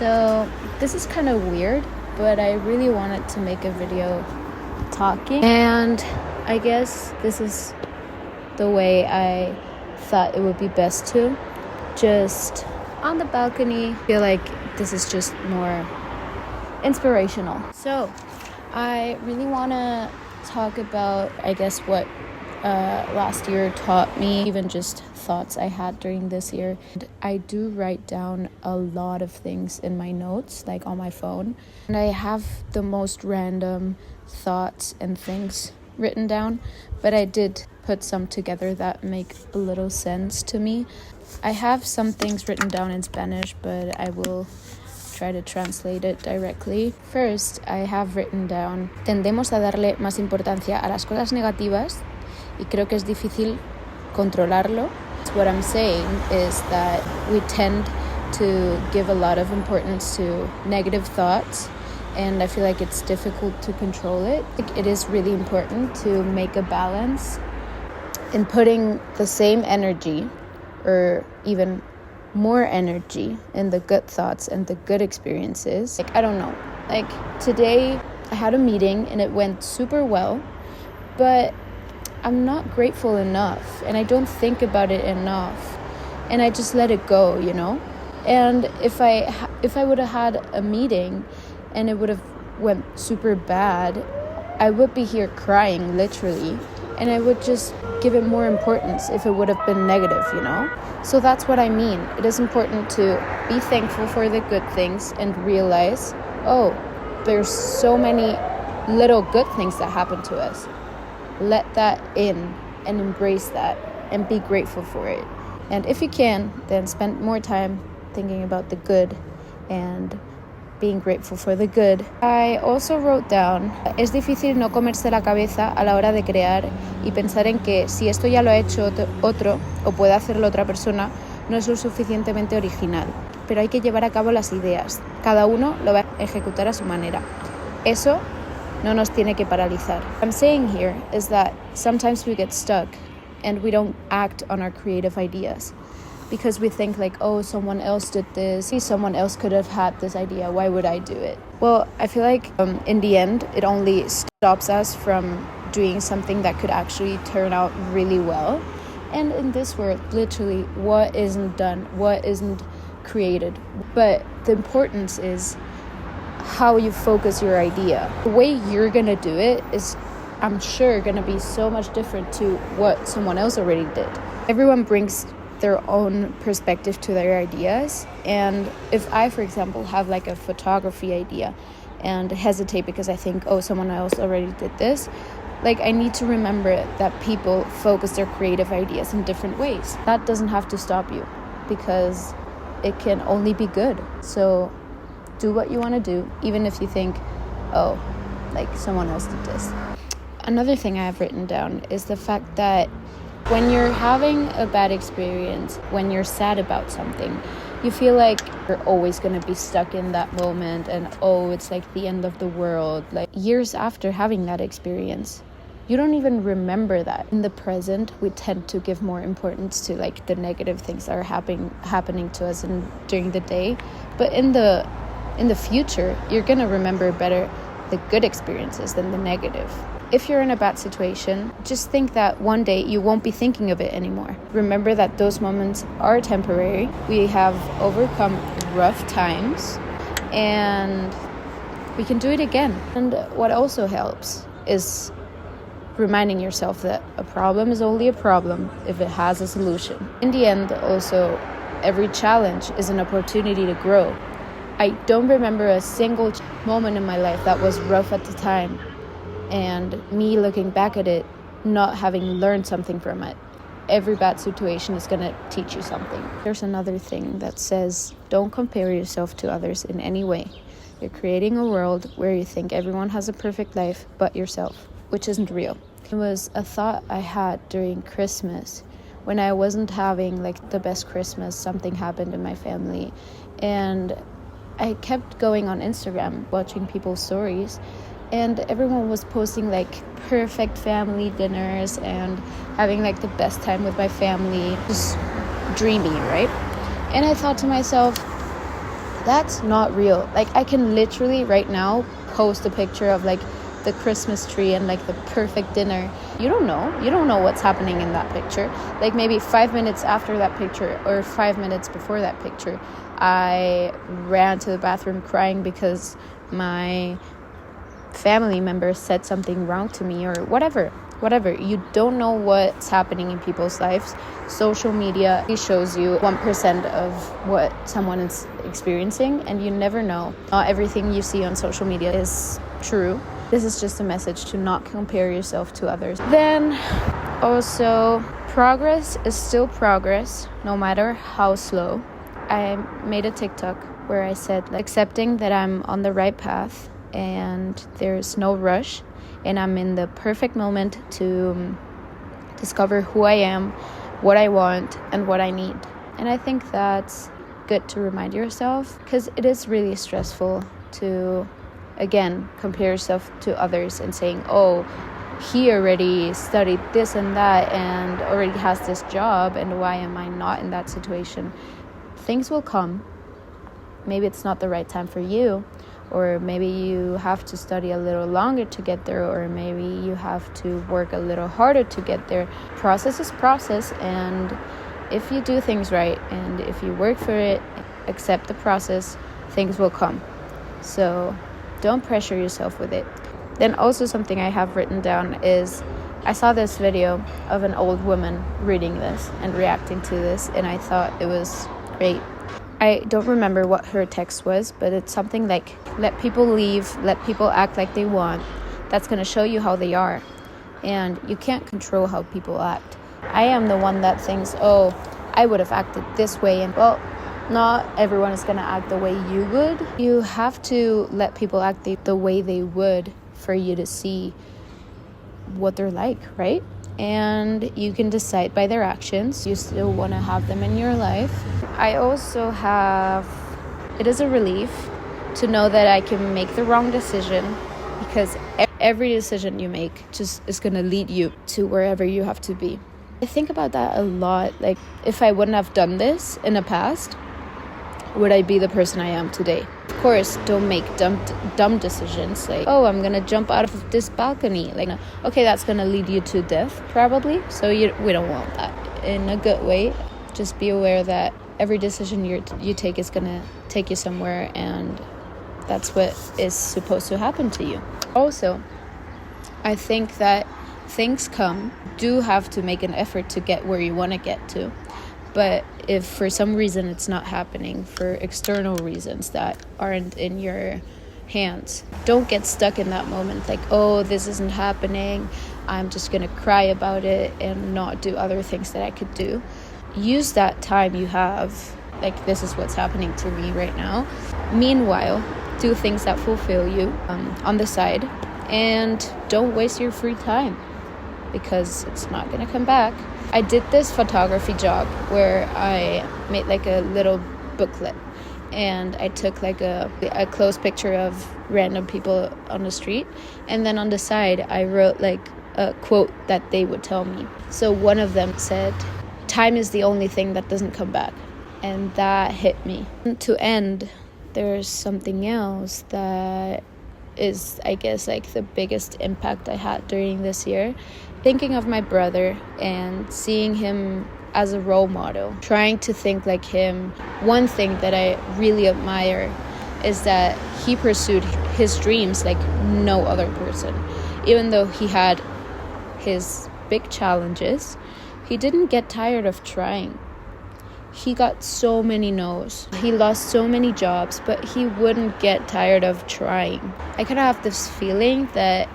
So this is kind of weird, but I really wanted to make a video talking, and I guess this is the way I thought it would be best to, just on the balcony. I feel like this is just more inspirational. So I really want to talk about, I guess, what last year taught me, even just thoughts I had during this year. I do write down a lot of things in my notes, like on my phone, and I have the most random thoughts and things written down, but I did put some together that make a little sense to me. I have some things written down in Spanish, but I will try to translate it directly. First, I have written down: tendemos a darle más importancia a las cosas negativas y creo que es difícil controlarlo. What I'm saying is that we tend to give a lot of importance to negative thoughts, and I feel like it's difficult to control it. It is really important to make a balance in putting the same energy, or even more energy, in the good thoughts and the good experiences. I don't know. Today I had a meeting and it went super well, but I'm not grateful enough, and I don't think about it enough, and I just let it go, And if I would have had a meeting and it would have went super bad, I would be here crying, literally, and I would just give it more importance if it would have been negative, So that's what I mean. It is important to be thankful for the good things and realize, there's so many little good things that happen to us. Let that in and embrace that and be grateful for it. And if you can, then spend more time thinking about the good and being grateful for the good. I also wrote down: es difícil no comerse la cabeza a la hora de crear y pensar en que si esto ya lo ha hecho otro o puede hacerlo otra persona, no es lo suficientemente original. Pero hay que llevar a cabo las ideas. Cada uno lo va a ejecutar a su manera. Eso no nos tiene que paralizar. What I'm saying here is that sometimes we get stuck and we don't act on our creative ideas because we think someone else did this, someone else could have had this idea, why would I do it? Well, I feel like in the end it only stops us from doing something that could actually turn out really well. And in this world, literally, what isn't done, what isn't created? But the importance is how you focus your idea. The way you're gonna do it is, I'm sure, gonna be so much different to what someone else already did. Everyone brings their own perspective to their ideas, and if I, for example, have a photography idea and hesitate because I think, someone else already did this, I need to remember that people focus their creative ideas in different ways. That doesn't have to stop you, because it can only be good. So do what you want to do, even if you think, someone else did this. Another thing I have written down is the fact that when you're having a bad experience, when you're sad about something, you feel like you're always going to be stuck in that moment, and it's the end of the world. Years after having that experience, you don't even remember that. In the present, we tend to give more importance to the negative things that are happening to us during the day, but in the future, you're going to remember better the good experiences than the negative. If you're in a bad situation, just think that one day you won't be thinking of it anymore. Remember that those moments are temporary. We have overcome rough times, and we can do it again. And what also helps is reminding yourself that a problem is only a problem if it has a solution. In the end, also, every challenge is an opportunity to grow. I don't remember a single moment in my life that was rough at the time, and me looking back at it, not having learned something from it. Every bad situation is going to teach you something. There's another thing that says, don't compare yourself to others in any way. You're creating a world where you think everyone has a perfect life but yourself, which isn't real. It was a thought I had during Christmas. When I wasn't having the best Christmas, something happened in my family, and I kept going on Instagram, watching people's stories, and everyone was posting perfect family dinners and having the best time with my family. Just dreamy, right? And I thought to myself, That's not real. Like, I can literally right now post a picture of like the Christmas tree and like the perfect dinner. You don't know what's happening in that picture. Like, maybe 5 minutes after that picture or 5 minutes before that picture, I ran to the bathroom crying because my family member said something wrong to me or whatever. You don't know what's happening in people's lives. Social media shows you 1% of what someone is experiencing, and you never know. Not everything you see on social media is true. This is just a message to not compare yourself to others. Then also, progress is still progress, no matter how slow. I made a TikTok where I said, like, accepting that I'm on the right path and there's no rush, and I'm in the perfect moment to discover who I am, what I want, and what I need. And I think that's good to remind yourself, because it is really stressful to, again, compare yourself to others and saying, oh, he already studied this and that and already has this job, and why am I not in that situation? Things will come. Maybe it's not the right time for you, or maybe you have to study a little longer to get there, or maybe you have to work a little harder to get there. Process is process, and if you do things right and if you work for it, accept the process, things will come. So don't pressure yourself with it. Then also something I have written down is, I saw this video of an old woman reading this and reacting to this, and I thought it was great. I don't remember what her text was, but it's something like, let people leave, let people act like they want. That's going to show you how they are. And you can't control how people act. I am the one that thinks, oh, I would have acted this way. And well, not everyone is going to act the way you would. You have to let people act the way they would for you to see what they're like, right? And you can decide by their actions. You still want to have them in your life. I also have, it is a relief to know that I can make the wrong decision, because every decision you make just is going to lead you to wherever you have to be. I think about that a lot. Like, if I wouldn't have done this in the past, would I be the person I am today? Of course, don't make dumb decisions like, oh, I'm gonna jump out of this balcony. Like, okay, that's gonna lead you to death probably, so we don't want that. In a good way, just be aware that every decision you take is gonna take you somewhere, and that's what is supposed to happen to you. Also, I think that things do have to make an effort to get where you want to get to. But if for some reason it's not happening, for external reasons that aren't in your hands, don't get stuck in that moment like, oh, this isn't happening, I'm just gonna cry about it and not do other things that I could do. Use that time you have, like, this is what's happening to me right now. Meanwhile, do things that fulfill you on the side, and don't waste your free time, because it's not gonna come back. I did this photography job where I made like a little booklet, and I took like a close picture of random people on the street, and then on the side I wrote like a quote that they would tell me. So one of them said, "Time is the only thing that doesn't come back," and that hit me. And to end, there's something else that is, I guess, like the biggest impact I had during this year. Thinking of my brother and seeing him as a role model, trying to think like him. One thing that I really admire is that he pursued his dreams like no other person. Even though he had his big challenges, he didn't get tired of trying. He got so many no's. He lost so many jobs, but he wouldn't get tired of trying. I kind of have this feeling that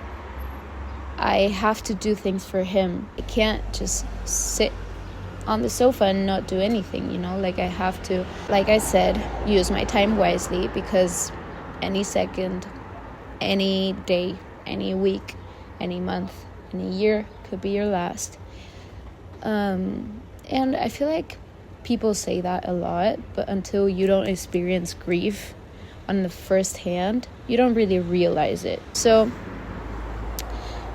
I have to do things for him. I can't just sit on the sofa and not do anything, you know? Like, I have to, like I said, use my time wisely, because any second, any day, any week, any month, any year could be your last. And I feel like people say that a lot, but until you don't experience grief on the first hand, you don't really realize it. So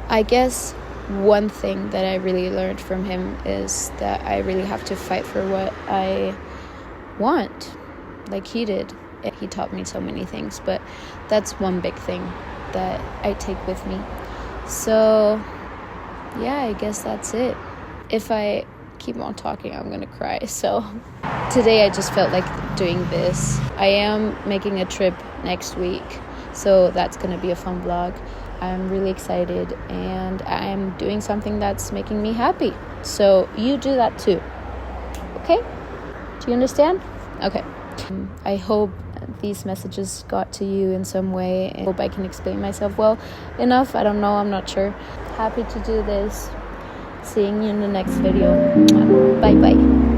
I guess one thing that I really learned from him is that I really have to fight for what I want, like he did. He taught me so many things, but that's one big thing that I take with me. So yeah, I guess that's it. If I keep on talking, I'm gonna cry. So today I just felt like doing this. I am making a trip next week, so that's gonna be a fun vlog. I'm really excited, and I'm doing something that's making me happy. So you do that too, okay? Do you understand? Okay. I hope these messages got to you in some way. I hope I can explain myself well enough. I don't know, I'm not sure. Happy to do this. Seeing you in the next video. Bye bye.